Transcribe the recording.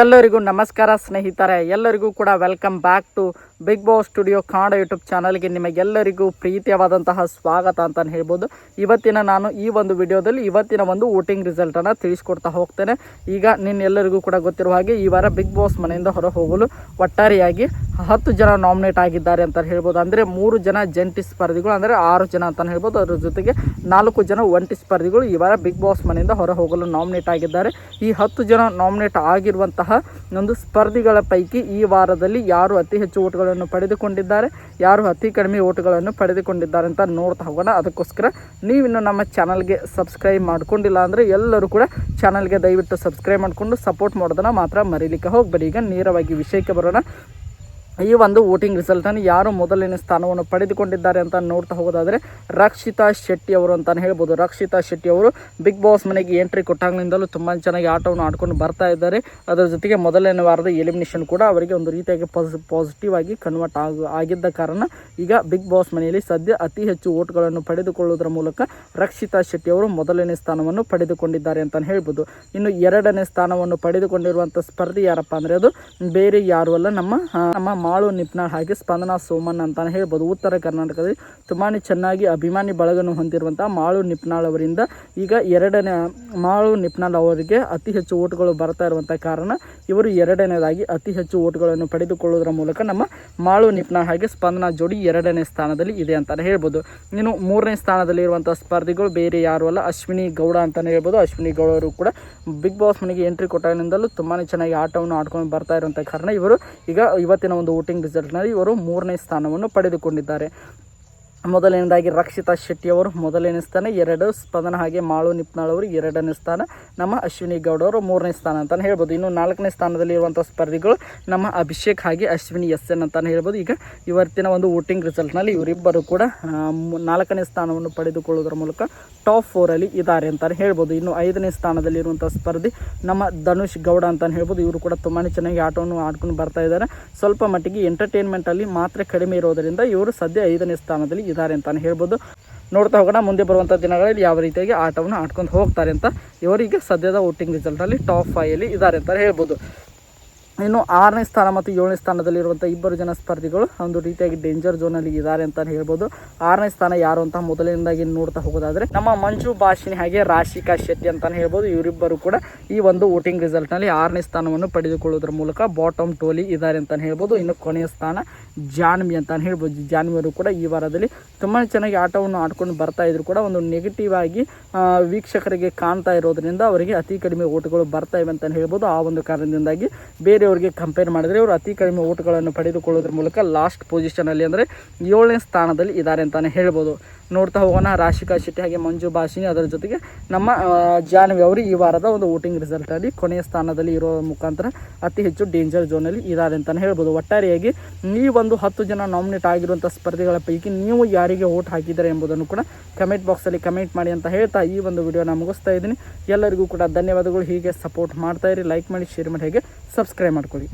ಎಲ್ಲರಿಗೂ ನಮಸ್ಕಾರ ಸ್ನೇಹಿತರೆ, ಎಲ್ಲರಿಗೂ ಕೂಡ welcome back to Big Boss Studio Kannada YouTube ಚಾನಲ್ಗೆ ನಿಮಗೆಲ್ಲರಿಗೂ ಪ್ರೀತಿಯಾದಂತಹ ಸ್ವಾಗತ ಅಂತ ಹೇಳ್ಬೋದು. ನಾನು ಈ ಒಂದು ವಿಡಿಯೋದಲ್ಲಿ ಇವತ್ತಿನ ಒಂದು ವೋಟಿಂಗ್ ರಿಸಲ್ಟನ್ನು ತಿಳಿಸ್ಕೊಡ್ತಾ ಹೋಗ್ತೇನೆ. ಈಗ ನಿನ್ನೆಲ್ಲರಿಗೂ ಕೂಡ ಗೊತ್ತಿರುವ ಹಾಗೆ ಈ ವಾರ ಬಿಗ್ ಬಾಸ್ ಮನೆಯಿಂದ ಹೊರ ಹೋಗಲು ಒಟ್ಟಾರೆಯಾಗಿ 10 ಜನ ನಾಮಿನೇಟ್ ಆಗಿದ್ದಾರೆ ಅಂತ ಹೇಳ್ಬೋದು. ಅಂದರೆ 3 ಜನ ಜಂಟಿ ಸ್ಪರ್ಧಿಗಳು, ಅಂದರೆ 6 ಜನ ಅಂತ ಹೇಳ್ಬೋದು. ಅದರ ಜೊತೆಗೆ 4 ಜನ ಒಂಟಿ ಸ್ಪರ್ಧಿಗಳು ಈ ವಾರ ಬಿಗ್ ಬಾಸ್ ಮನೆಯಿಂದ ಹೊರ ಹೋಗಲು ನಾಮಿನೇಟ್ ಆಗಿದ್ದಾರೆ. ಈ 10 ಜನ ನಾಮಿನೇಟ್ ಆಗಿರುವಂತಹ ಒಂದು ಸ್ಪರ್ಧಿಗಳ ಪೈಕಿ ಈ ವಾರದಲ್ಲಿ ಯಾರು ಅತಿ ಹೆಚ್ಚು ಓಟ್ಗಳನ್ನು ಪಡೆದುಕೊಂಡಿದ್ದಾರೆ, ಯಾರು ಅತಿ ಕಡಿಮೆ ಓಟ್ಗಳನ್ನು ಪಡೆದುಕೊಂಡಿದ್ದಾರೆ ಅಂತ ನೋಡ್ತಾ ಹೋಗೋಣ. ಅದಕ್ಕೋಸ್ಕರ ನೀವಿನ್ನು ನಮ್ಮ ಚಾನಲ್ಗೆ ಸಬ್ಸ್ಕ್ರೈಬ್ ಮಾಡ್ಕೊಂಡಿಲ್ಲ ಅಂದರೆ ಎಲ್ಲರೂ ಕೂಡ ಚಾನಲ್ಗೆ ದಯವಿಟ್ಟು ಸಬ್ಸ್ಕ್ರೈಬ್ ಮಾಡಿಕೊಂಡು ಸಪೋರ್ಟ್ ಮಾಡೋದನ್ನು ಮಾತ್ರ ಮರೀಲಿಕ್ಕೆ ಹೋಗಬೇಡಿ. ಈಗ ನೇರವಾಗಿ ವಿಷಯಕ್ಕೆ ಬರೋಣ. ಈ ಒಂದು ವೋಟಿಂಗ್ ರಿಸಲ್ಟನ್ನು ಯಾರು ಮೊದಲನೇ ಸ್ಥಾನವನ್ನು ಪಡೆದುಕೊಂಡಿದ್ದಾರೆ ಅಂತ ನೋಡ್ತಾ ಹೋಗೋದಾದರೆ ರಕ್ಷಿತಾ ಶೆಟ್ಟಿ ಅವರು ಅಂತಲೇ ಹೇಳ್ಬೋದು. ರಕ್ಷಿತಾ ಶೆಟ್ಟಿ ಅವರು ಬಿಗ್ ಬಾಸ್ ಮನೆಗೆ ಎಂಟ್ರಿ ಕೊಟ್ಟಾಗಲಿಂದಲೂ ತುಂಬ ಚೆನ್ನಾಗಿ ಆಟವನ್ನು ಆಡ್ಕೊಂಡು ಬರ್ತಾ ಇದ್ದಾರೆ. ಅದರ ಜೊತೆಗೆ ಮೊದಲನೇ ವಾರದ ಎಲಿಮಿನೇಷನ್ ಕೂಡ ಅವರಿಗೆ ಒಂದು ರೀತಿಯಾಗಿ ಪಾಸಿಟಿವ್ ಆಗಿ ಕನ್ವರ್ಟ್ ಆಗಿದ್ದ ಕಾರಣ ಈಗ ಬಿಗ್ ಬಾಸ್ ಮನೆಯಲ್ಲಿ ಸದ್ಯ ಅತಿ ಹೆಚ್ಚು ಓಟ್ಗಳನ್ನು ಪಡೆದುಕೊಳ್ಳುವುದರ ಮೂಲಕ ರಕ್ಷಿತಾ ಶೆಟ್ಟಿ ಅವರು ಮೊದಲನೇ ಸ್ಥಾನವನ್ನು ಪಡೆದುಕೊಂಡಿದ್ದಾರೆ ಅಂತಲೇ ಹೇಳ್ಬೋದು. ಇನ್ನು ಎರಡನೇ ಸ್ಥಾನವನ್ನು ಪಡೆದುಕೊಂಡಿರುವಂಥ ಸ್ಪರ್ಧಿ ಯಾರಪ್ಪ ಅಂದರೆ ಅದು ಬೇರೆ ಯಾರು ಅಲ್ಲ, ನಮ್ಮ ಮಾಳು ನಿಪ್ನಾಳ್ ಹಾಗೆ ಸ್ಪಂದನಾ ಸೋಮನ್ ಅಂತಾನೆ ಹೇಳ್ಬೋದು. ಉತ್ತರ ಕರ್ನಾಟಕದಲ್ಲಿ ತುಂಬಾ ಚೆನ್ನಾಗಿ ಅಭಿಮಾನಿ ಬಳಗನ್ನು ಹೊಂದಿರುವಂತಹ ಮಾಳು ನಿಪ್ನಾಳ್ ಅವರಿಂದ ಈಗ ಮಾಳು ನಿಪ್ನಾಳ್ ಅವರಿಗೆ ಅತಿ ಹೆಚ್ಚು ಓಟ್ಗಳು ಬರ್ತಾ ಇರುವಂಥ ಕಾರಣ ಇವರು ಎರಡನೇದಾಗಿ ಅತಿ ಹೆಚ್ಚು ಓಟ್ಗಳನ್ನು ಪಡೆದುಕೊಳ್ಳುವುದರ ಮೂಲಕ ನಮ್ಮ ಮಾಳು ನಿಪ್ನಾಳ್ ಹಾಗೆ ಸ್ಪಂದನಾ ಜೋಡಿ ಎರಡನೇ ಸ್ಥಾನದಲ್ಲಿ ಇದೆ ಅಂತಾನೆ ಹೇಳ್ಬೋದು. ಇನ್ನು ಮೂರನೇ ಸ್ಥಾನದಲ್ಲಿ ಇರುವಂತಹ ಸ್ಪರ್ಧಿಗಳು ಬೇರೆ ಯಾರು ಅಲ್ಲ, ಅಶ್ವಿನಿ ಗೌಡ ಅಂತಾನೆ ಹೇಳ್ಬೋದು. ಅಶ್ವಿನಿ ಗೌಡ ಅವರು ಕೂಡ ಬಿಗ್ ಬಾಸ್ ಮನೆಗೆ ಎಂಟ್ರಿ ಕೊಟ್ಟಾಗಿನಿಂದಲೂ ತುಂಬಾ ಚೆನ್ನಾಗಿ ಆಟವನ್ನು ಆಡ್ಕೊಂಡು ಬರ್ತಾ ಇರುವಂಥ ಕಾರಣ ಇವರು ಈಗ ಇವತ್ತಿನ ಒಂದು ವೋಟಿಂಗ್ ರಿಸಲ್ಟ್ನಲ್ಲಿ ಇವರು 3ನೇ ಸ್ಥಾನವನ್ನು ಪಡೆದುಕೊಂಡಿದ್ದಾರೆ. ಮೊದಲನೇದಾಗಿ ರಕ್ಷಿತಾ ಶೆಟ್ಟಿ ಅವರು ಮೊದಲನೇ ಸ್ಥಾನ, 2 ಸ್ಪಂದನ ಹಾಗೆ ಮಾಳು ನಿಪ್ನಾಳ್ ಅವರು 2ನೇ ಸ್ಥಾನ, ನಮ್ಮ ಅಶ್ವಿನಿ ಗೌಡ ಅವರು 3ನೇ ಸ್ಥಾನ ಅಂತಲೇ ಹೇಳ್ಬೋದು. ಇನ್ನು 4ನೇ ಸ್ಥಾನದಲ್ಲಿ ಇರುವಂಥ ಸ್ಪರ್ಧಿಗಳು ನಮ್ಮ ಅಭಿಷೇಕ್ ಹಾಗೆ ಅಶ್ವಿನಿ SN ಅಂತಲೇ ಹೇಳ್ಬೋದು. ಈಗ ಇವತ್ತಿನ ಒಂದು ವೋಟಿಂಗ್ ರಿಸಲ್ಟ್ನಲ್ಲಿ ಇವರಿಬ್ಬರು ಕೂಡ 4ನೇ ಸ್ಥಾನವನ್ನು ಪಡೆದುಕೊಳ್ಳುವುದರ ಮೂಲಕ ಟಾಪ್ 4 ಇದ್ದಾರೆ ಅಂತಲೇ ಹೇಳ್ಬೋದು. ಇನ್ನು 5ನೇ ಸ್ಥಾನದಲ್ಲಿ ಇರುವಂಥ ಸ್ಪರ್ಧಿ ನಮ್ಮ ಧನುಷ್ ಗೌಡ ಅಂತಲೇ ಹೇಳ್ಬೋದು. ಇವರು ಕೂಡ ತುಂಬಾ ಚೆನ್ನಾಗಿ ಆಟವನ್ನು ಆಡ್ಕೊಂಡು ಬರ್ತಾ ಇದ್ದಾರೆ. ಸ್ವಲ್ಪ ಮಟ್ಟಿಗೆ ಎಂಟರ್ಟೈನ್ಮೆಂಟಲ್ಲಿ ಮಾತ್ರ ಕಡಿಮೆ ಇರೋದರಿಂದ ಇವರು ಸದ್ಯ 5ನೇ ಸ್ಥಾನದಲ್ಲಿ ಇದ್ದಾರೆ ಅಂತಾನೆ ಹೇಳ್ಬೋದು. ನೋಡ್ತಾ ಹೋಗೋಣ ಮುಂದೆ ಬರುವಂಥ ದಿನಗಳಲ್ಲಿ ಯಾವ ರೀತಿಯಾಗಿ ಆಟವನ್ನು ಆಡ್ಕೊಂಡು ಹೋಗ್ತಾರೆ ಅಂತ. ಇವರಿಗೆ ಸದ್ಯದ ವೋಟಿಂಗ್ ರಿಸಲ್ಟಲ್ಲಿ ಟಾಪ್ 5 ಇದ್ದಾರೆ ಅಂತ ಹೇಳ್ಬೋದು. ಇನ್ನು 6ನೇ ಸ್ಥಾನ ಮತ್ತು 7ನೇ ಸ್ಥಾನದಲ್ಲಿರುವಂಥ 2 ಜನ ಸ್ಪರ್ಧಿಗಳು ಒಂದು ರೀತಿಯಾಗಿ ಡೇಂಜರ್ ಝೋನಲ್ಲಿ ಇದ್ದಾರೆ ಅಂತ ಹೇಳ್ಬೋದು. 6ನೇ ಸ್ಥಾನ ಯಾರು ಅಂತ ಮೊದಲಿನಿಂದಾಗಿ ನೋಡ್ತಾ ಹೋಗೋದಾದರೆ ನಮ್ಮ ಮಂಜು ಭಾಷಿಣಿ ಹಾಗೆ ರಾಶಿಕಾ ಶೆಟ್ಟಿ ಅಂತಲೇ ಹೇಳ್ಬೋದು. ಇವರಿಬ್ಬರು ಕೂಡ ಈ ಒಂದು ವೋಟಿಂಗ್ ರಿಸಲ್ಟ್ನಲ್ಲಿ 6ನೇ ಸ್ಥಾನವನ್ನು ಪಡೆದುಕೊಳ್ಳುವುದರ ಮೂಲಕ ಬಾಟಮ್ 2 ಇದ್ದಾರೆ ಅಂತಲೇ ಹೇಳ್ಬೋದು. ಇನ್ನು ಕೊನೆಯ ಸ್ಥಾನ ಜಾನ್ವಿ ಅಂತಲೇ ಹೇಳ್ಬೋದು. ಜಾನ್ವಿ ಅವರು ಕೂಡ ಈ ವಾರದಲ್ಲಿ ತುಂಬಾ ಚೆನ್ನಾಗಿ ಆಟವನ್ನು ಆಡ್ಕೊಂಡು ಬರ್ತಾ ಇದ್ರು ಕೂಡ ಒಂದು ನೆಗೆಟಿವ್ ಆಗಿ ವೀಕ್ಷಕರಿಗೆ ಕಾಣ್ತಾ ಇರೋದ್ರಿಂದ ಅವರಿಗೆ ಅತಿ ಕಡಿಮೆ ಓಟ್ಗಳು ಬರ್ತಾ ಇವೆ ಅಂತಲೇ ಹೇಳ್ಬೋದು. ಆ ಒಂದು ಕಾರಣದಿಂದಾಗಿ ಬೇರೆಯವರಿಗೆ ಕಂಪೇರ್ ಮಾಡಿದರೆ ಇವರು ಅತಿ ಕಡಿಮೆ ಓಟ್ಗಳನ್ನು ಪಡೆದುಕೊಳ್ಳೋದ್ರ ಮೂಲಕ ಲಾಸ್ಟ್ ಪೊಸಿಷನಲ್ಲಿ ಅಂದರೆ 7ನೇ ಸ್ಥಾನದಲ್ಲಿ ಇದ್ದಾರೆ ಅಂತಲೇ ಹೇಳ್ಬೋದು. ನೋಡ್ತಾ ಹೋಗೋಣ ರಾಶಿಕಾ ಶೆಟ್ಟಿ ಹಾಗೆ ಮಂಜು ಭಾಷಿಣಿ, ಅದರ ಜೊತೆಗೆ ನಮ್ಮ ಜಾನ್ವಿ ಅವರು ಈ ವಾರದ ಒಂದು ವೋಟಿಂಗ್ ರಿಸಲ್ಟಲ್ಲಿ ಕೊನೆಯ ಸ್ಥಾನದಲ್ಲಿ ಇರೋ ಮುಖಾಂತರ ಅತಿ ಹೆಚ್ಚು ಡೇಂಜರ್ ಝೋನಲ್ಲಿ ಇದ್ದಾರೆ ಅಂತಲೇ ಹೇಳ್ಬೋದು. ಒಟ್ಟಾರೆಯಾಗಿ ಈ ಒಂದು 10 ಜನ ನಾಮಿನೇಟ್ ಆಗಿರುವಂಥ ಸ್ಪರ್ಧಿಗಳ ಪೈಕಿ ನೀವು ಯಾರಿಗೆ ವೋಟ್ ಹಾಕಿದ್ದಾರೆ ಎಂಬುದನ್ನು ಕೂಡ ಕಮೆಂಟ್ ಬಾಕ್ಸಲ್ಲಿ ಕಮೆಂಟ್ ಮಾಡಿ ಅಂತ ಹೇಳ್ತಾ ಈ ಒಂದು ವಿಡಿಯೋನ ಮುಗಿಸ್ತಾ ಇದ್ದೀನಿ. ಎಲ್ಲರಿಗೂ ಕೂಡ ಧನ್ಯವಾದಗಳು. ಹೀಗೆ ಸಪೋರ್ಟ್ ಮಾಡ್ತಾ ಇರಿ, ಲೈಕ್ ಮಾಡಿ, ಶೇರ್ ಮಾಡಿ, ಹಾಗೆ ಸಬ್ಸ್ಕ್ರೈಬ್ ಮಾಡ್ಕೊಳ್ಳಿ.